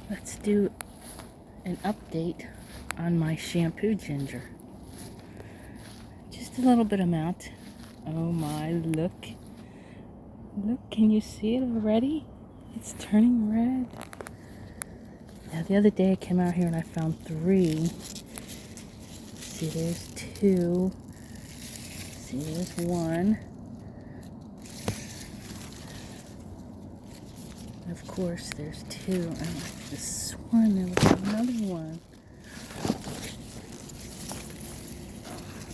Let's do an update on my shampoo ginger. Just a little bit amount. Oh my, look. Look, can you see it already? It's turning red. Now the other day I came out here and I found 3. See, there's 2. See, there's 1. Of course, there's 2. And I could have sworn there was another one.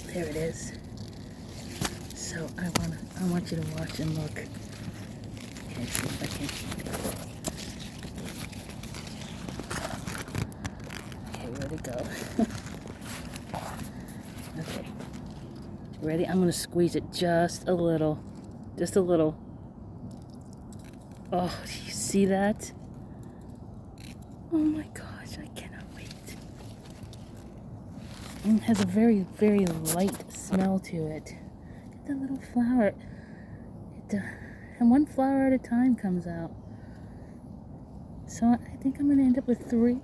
There it is. So I want you to watch and look. Okay, see if I can. Okay, where'd it go? Okay. Ready? I'm gonna squeeze it just a little. Just a little. Oh, do you see that? Oh my gosh, I cannot wait. And it has a very, very light smell to it. Get that little flower. And 1 flower at a time comes out. So I think I'm gonna end up with 3,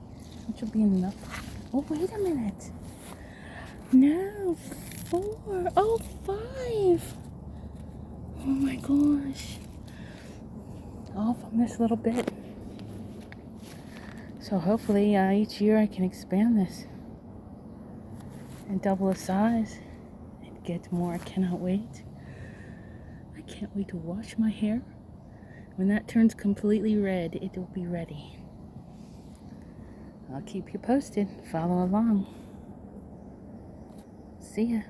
which will be enough. Oh, wait a minute. No, 4. Oh, 5. Oh my gosh. All from this little bit. So hopefully each year I can expand this and double the size and get more. I cannot wait. I can't wait to wash my hair. When that turns completely red, it will be ready. I'll keep you posted. Follow along. See ya.